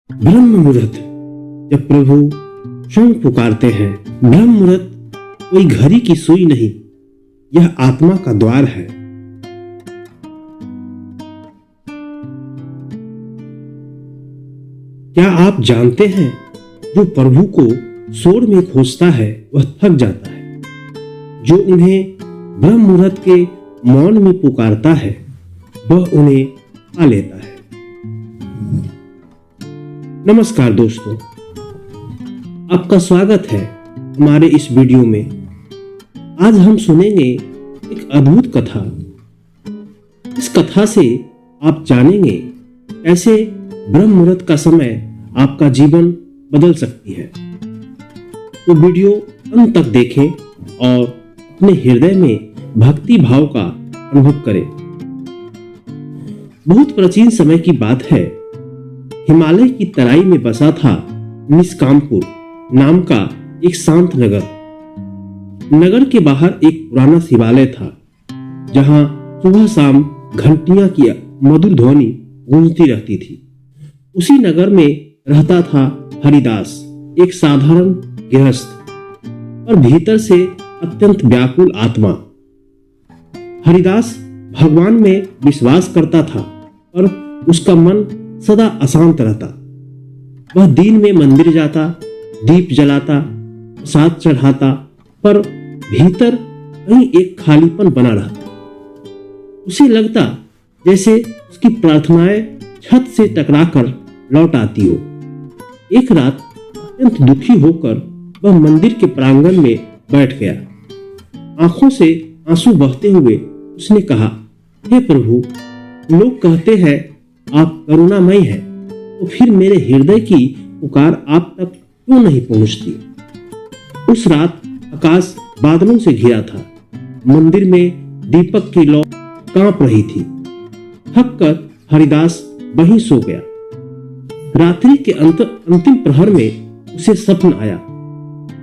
ब्रह्म मुहूर्त। जब प्रभु स्वयं पुकारते हैं, ब्रह्म मुहूर्त कोई घड़ी की सुई नहीं, यह आत्मा का द्वार है। क्या आप जानते हैं, जो प्रभु को शोर में खोजता है वह थक जाता है, जो उन्हें ब्रह्म मुहूर्त के मौन में पुकारता है वह उन्हें पा लेता है। नमस्कार दोस्तों, आपका स्वागत है हमारे इस वीडियो में। आज हम सुनेंगे एक अद्भुत कथा। इस कथा से आप जानेंगे कैसे ब्रह्म मुहूर्त का समय आपका जीवन बदल सकती है। तो वीडियो अंत तक देखें और अपने हृदय में भक्ति भाव का अनुभव करें। बहुत प्राचीन समय की बात है। हिमालय की तराई में बसा था निष्कामपुर नाम का एक शांत नगर। नगर के बाहर एक पुराना शिवालय था, जहां सुबह शाम घंटियां की मधुर ध्वनि गूंजती रहती थी। उसी नगर में रहता था हरिदास, एक साधारण गृहस्थ और भीतर से अत्यंत व्याकुल आत्मा। हरिदास भगवान में विश्वास करता था, पर उसका मन सदा अशांत रहता। वह दिन में मंदिर जाता, दीप जलाता, प्रसाद चढ़ाता, पर भीतर कहीं एक खालीपन बना रहता। उसे लगता जैसे उसकी प्रार्थनाएं छत से टकराकर लौट आती हो। एक रात अत्यंत दुखी होकर वह मंदिर के प्रांगण में बैठ गया। आंखों से आंसू बहते हुए उसने कहा, हे प्रभु, लोग कहते हैं आप करुणामय हैं, तो फिर मेरे हृदय की पुकार आप तक क्यों नहीं पहुंचती? उस रात आकाश बादलों से घिरा था। मंदिर में दीपक की लौ कांप रही थी। थक कर हरिदास वहीं सो गया। रात्रि के अंतिम प्रहर में उसे स्वप्न आया।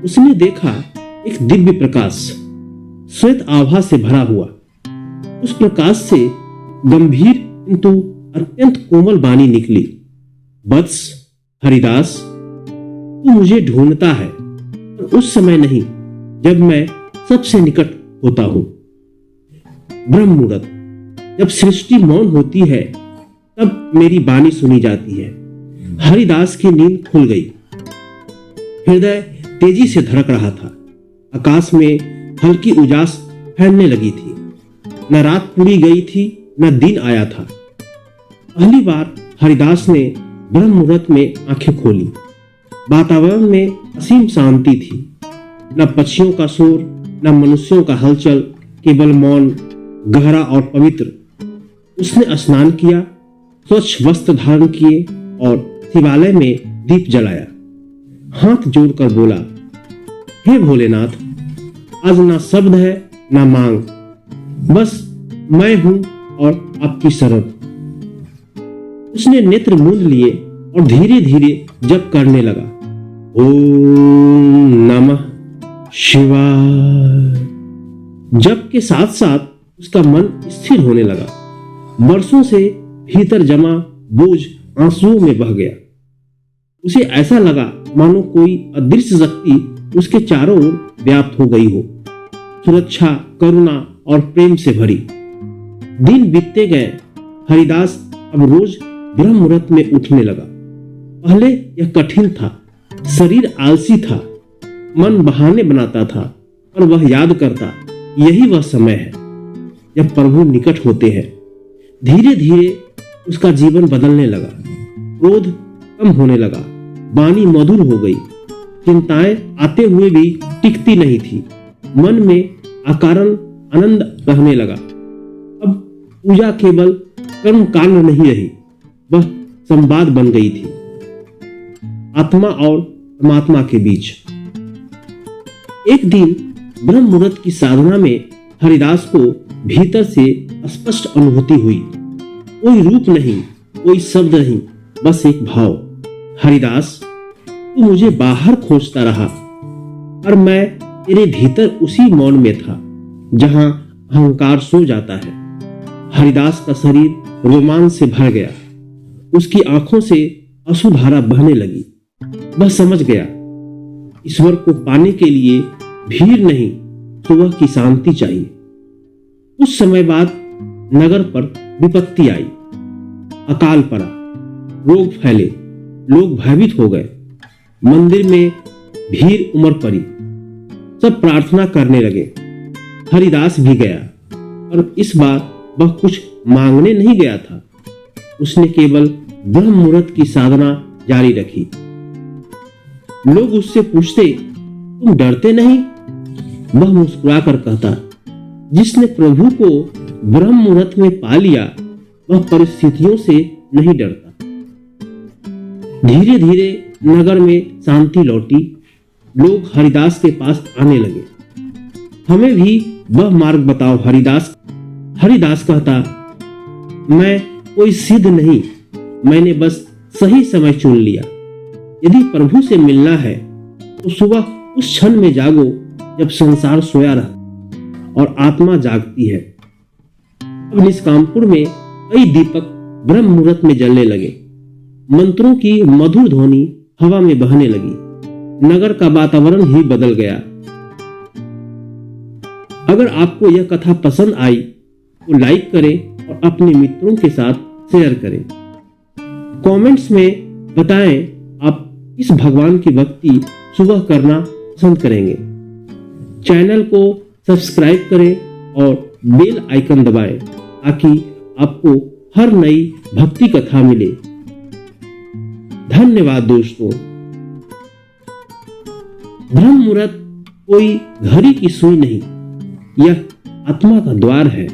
उसने देखा एक दिव्य प्रकाश श्वेत आभा से भरा हुआ। उस प्रकाश से गंभीर किंतु अत्यंत कोमल वाणी निकली, वत्स हरिदास, तू मुझे ढूंढता है, पर उस समय नहीं जब मैं सबसे निकट होता हूं। ब्रह्म मुहूर्त। जब सृष्टि मौन होती है तब मेरी वाणी सुनी जाती है। हरिदास की नींद खुल गई। हृदय तेजी से धड़क रहा था। आकाश में हल्की उजास फैलने लगी थी। न रात पूरी गई थी, न दिन आया था। पहली बार हरिदास ने ब्रह्म मुहूर्त में आंखें खोली। वातावरण में असीम शांति थी। न पक्षियों का शोर, न मनुष्यों का हलचल, केवल मौन, गहरा और पवित्र। उसने स्नान किया, स्वच्छ वस्त्र धारण किए और शिवालय में दीप जलाया। हाथ जोड़कर बोला, हे भोलेनाथ, आज ना शब्द है ना मांग, बस मैं हूं और आपकी शरण। उसने नेत्र मूंद लिए और धीरे धीरे जप करने लगा। ओम नमः शिवाय। जप के साथ साथ उसका मन स्थिर होने लगा। वर्षों से भीतर जमा बोझ आंसुओं में बह गया। उसे ऐसा लगा मानो कोई अदृश्य शक्ति उसके चारों ओर व्याप्त हो गई हो, सुरक्षा, करुणा और प्रेम से भरी। दिन बीतते गए। हरिदास अब रोज ब्रह्म मुहूर्त में उठने लगा। पहले यह कठिन था। शरीर आलसी था, मन बहाने बनाता था, पर वह याद करता, यही वह समय है जब प्रभु निकट होते हैं। धीरे धीरे उसका जीवन बदलने लगा। क्रोध कम होने लगा, वाणी मधुर हो गई। चिंताएं आते हुए भी टिकती नहीं थी। मन में अकारण आनंद रहने लगा। अब पूजा केवल कर्म कांड नहीं रही, वह संवाद बन गई थी, आत्मा और परमात्मा के बीच। एक दिन ब्रह्म मुहूर्त की साधना में हरिदास को भीतर से स्पष्ट अनुभूति हुई। कोई रूप नहीं, कोई शब्द नहीं, बस एक भाव। हरिदास, तू मुझे बाहर खोजता रहा, और मैं तेरे भीतर उसी मौन में था जहां अहंकार सो जाता है। हरिदास का शरीर रोमांच से भर गया। उसकी आंखों से आंसुधारा बहने लगी। वह समझ गया, ईश्वर को पाने के लिए भीड़ नहीं, सुबह की शांति चाहिए। कुछ समय बाद नगर पर विपत्ति आई, अकाल पड़ा, रोग फैले, लोग भयभीत हो गए। मंदिर में भीड़ उमड़ पड़ी, सब प्रार्थना करने लगे। हरिदास भी गया, पर इस बार वह कुछ मांगने नहीं गया था। उसने केवल ब्रह्म मुहूर्त की साधना जारी रखी। लोग उससे पूछते, तुम डरते नहीं? वह मुस्कुराकर कहता, जिसने प्रभु को ब्रह्म मुहूर्त में पा लिया वह परिस्थितियों से नहीं डरता। धीरे धीरे नगर में शांति लौटी। लोग हरिदास के पास आने लगे। हमें भी वह मार्ग बताओ हरिदास कहता, मैं कोई सिद्ध नहीं, मैंने बस सही समय चुन लिया। यदि प्रभु से मिलना है तो सुबह उस क्षण में जागो जब संसार सोया रहता और आत्मा जागती है। अब निष्कामपुर में कई दीपक ब्रह्म मुहूर्त में जलने लगे। मंत्रों की मधुर ध्वनि हवा में बहने लगी। नगर का वातावरण ही बदल गया। अगर आपको यह कथा पसंद आई तो लाइक करें और अपने मित्रों के साथ शेयर करें। कमेंट्स में बताएं आप किस भगवान की भक्ति सुबह करना पसंद करेंगे। चैनल को सब्सक्राइब करें और बेल आइकन दबाएं ताकि आपको हर नई भक्ति कथा मिले। धन्यवाद दोस्तों। ब्रह्म मुहूर्त कोई घड़ी की सुई नहीं, यह आत्मा का द्वार है।